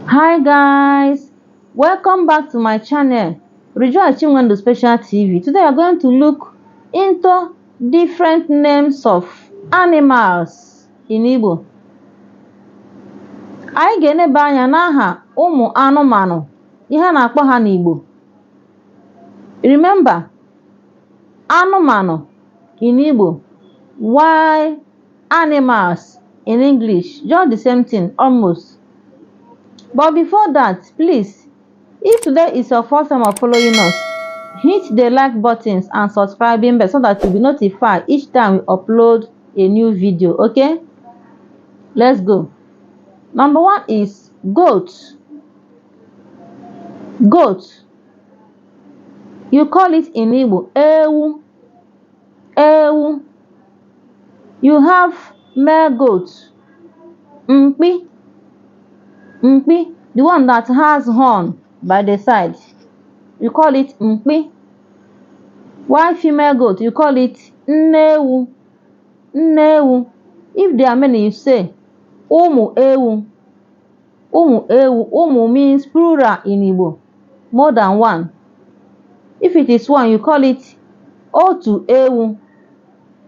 Hi guys, welcome back to my channel Rejoice Chinwendu Special TV. Today we are going to look into different names of animals in Igbo. Anyị ga-eneba anya n'aha ụmụ anụmanụ ihe a na-akpọ ha n'Igbo. Remember, anụmanụ in Igbo, while animals in English, just the same thing almost. But before that, please, if today is your first time of following us, hit the like buttons and subscribing bell so that you'll be notified each time we upload a new video. Okay, let's go. Number one is goat. Goat, you call it in Igbo ewu. Ewu. You have male goat, mpi. Mpi, the one that has horn by the side, you call it mpi. While female goat, you call it nnewu. Nnewu. If there are many, you say umu ewu. Umu ewu. Umu means plural in Igbo, more than one. If it is one, you call it otu ewu.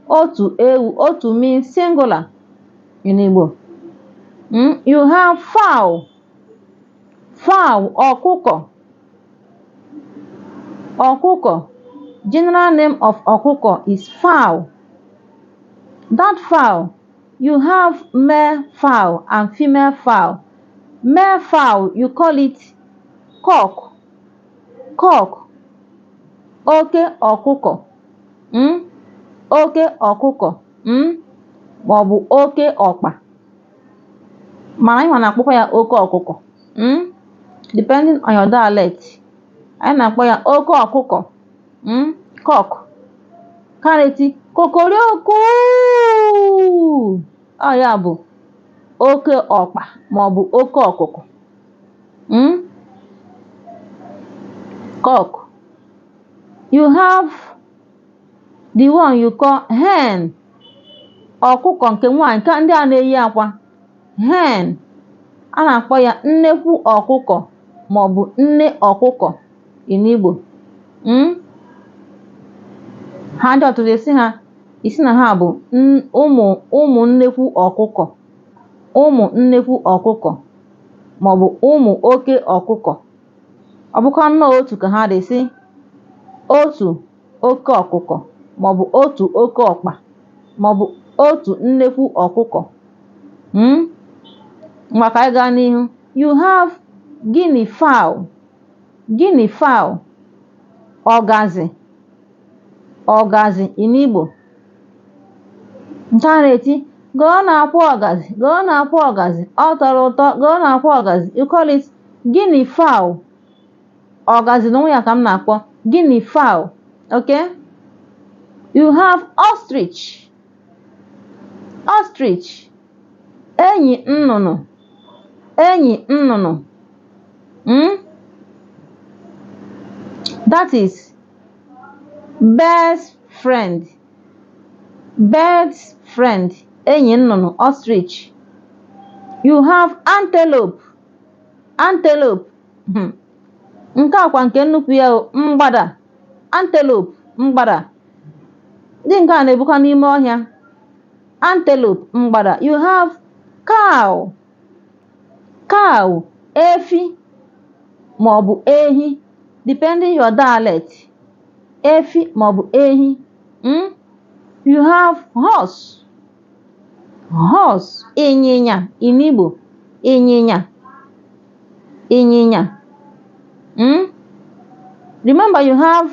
Otu ewu. Otu means singular in Igbo. You have fowl. Fowl, ọkụkọ. Ọkụkọ. General name of ọkụkọ is fowl. That fowl, you have male fowl and female fowl. Male fowl, you call it cock. Cock. Oke ọkụkọ. Oke ọkụkọ. Maọbụ oke ọkpa. Mana anyị na-akpọkwa ya oke ọkụkọ. Depending on your dialect, anyị na-akpọ ya oke ọkụkọ. Cock. Kareti kokorioku. Ọ ya bụ oke ọkpa maọbụ oke ọkụkọ. Cock. You have the one you call hen. Ọkụkọ nke nwaanyị, nke ndị a na-eyi akwa. Hen, a na-akpọ ya nnekwu ọkụkọ maọbụ nne ọkụkọ in Igbo. Ha ndị ọtụtụ isi na ha bụ ụmụ nnekwu ọkụkọ, ụmụ nnekwu ọkụkọ maọbụ ụmụ oke ọkụkọ. Ọ bụkwa nnọọ otu ka ha dị sị otu oke ọkụkọ maọbụ otu oke ọkpa maọbụ otu nnekwu ọkụkọ. Maka anyị gaa n'ihu, you have guinea fowl. Guinea fowl, ọgazi. Ọgazi in Igbo. Nke a na-eti gọọ na-akwa ọgazi, gọọ na-akwa ọgazi, ọ tọrọ ụtọ, gọọ na-akwa ọgazi. You call it guinea fowl. Ọgazi n'onwe ya ka m na-akpọ guinea fowl. Okay? You have ostrich. Ostrich, enyi nnụnụ. Enyi nnụnụ. That is bird's friend. Bird's friend. Enyi nnụnụ, ostrich. You have antelope. Antelope. Nke akwa nke nnukwu ya mgbada. Antelope, mgbada. Ndị nke a na-ebukwa n'ime ọhịa. Antelope, mgbada. You have cow. Cow, efi maọbụ ehi, depending your dialect. Efi maọbụ ehi. You have horse. Horse, ịnyịnya in Igbo. Ịnyịnya. Ịnyịnya. Remember, you have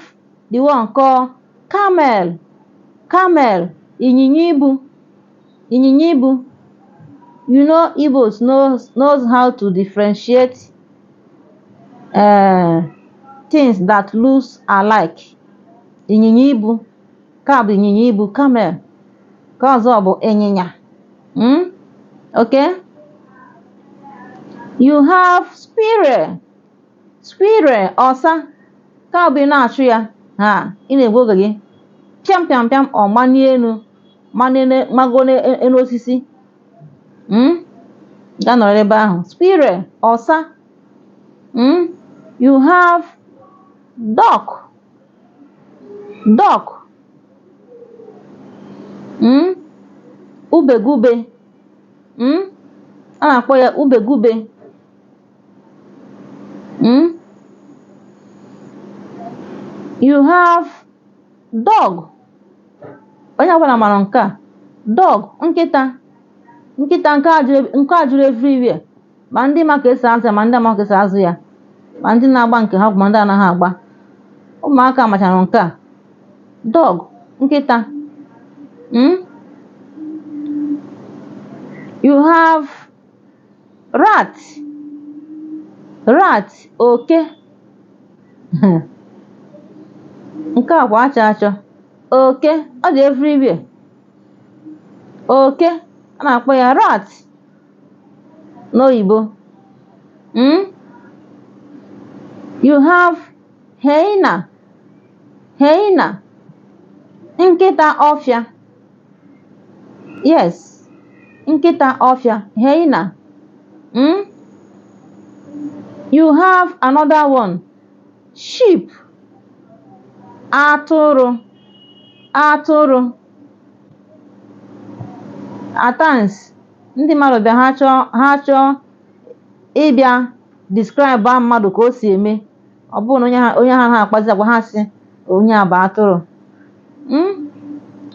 the one called camel. Camel, ịnyịnya ibu. Ịnyịnya ibu. You know, Igbos knows how to differentiate things that looks alike. Ịnyịnya ibu, ka bụ ịnyịnya ibu, camel. Ka ọzọ bụ ịnyịnya. Okay? You have squirrel. Squirrel, ọsa. Ka bụ ị na-achụ ya, ị na-egbu oge gị. Pịam pịam pịam, ọ manie enu, mago n'elu osisi. Gaa nọrọ ebe ahụ. Squirrel, ọsa. You have duck. Duck. Ubegube. A na-akpọ ya ubegube. You have dog. Onye ọbụla mara nke a. Dog, nkịta. Nkịta nke a juru everywhere. Ma ndị ma ka esi azụ ya, ma ndị ama ka esi azụ ya. Ma ndị na-agba nke ha, ma ndị anaghị agba. Ụmụaka machara nke a. Dog, nkịta. You have rat. Rat, oke. Nke a kwa acha achọ. Oke, ọ dị everywhere. Oke, a na-akpọ ya rat n'oyibo. You have hyena. Hyena, nkịta ọfịa. Yes, nkịta ọfịa, hyena. You have another one. Sheep. Atụrụ. Atụrụ. At times, ndị mmadụ bịa ha chọọ ịbịa describe mmadụ ka o si eme. Ọ bụrụ na onye ha na-akpazi agwa ha sị onye a bụ atụrụ.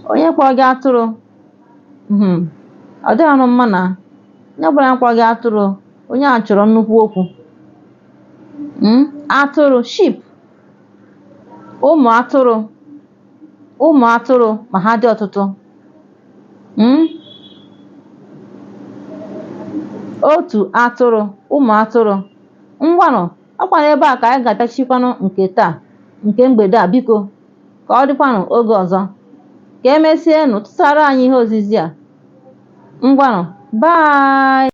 Onye kpọrọ gị atụrụ, ọ dịghị ọnụ mma na onye ọbụla kpọrọ gị atụrụ, onye a chọrọ nnukwu okwu. Atụrụ, sheep. Ụmụ atụrụ. Ụmụ atụrụ ma ha dị ọtụtụ. Otu atụrụ, ụmụ atụrụ. Ngwanụ, ọkwa n'ebe a ka anyị ga-apịachikwanụ nke taa, nke mgbede a, biko ka ọ dịkwanụ oge ọzọ. Ka emesienụ, tụsara anyị ihe ozizi a. Ngwanụ, bye.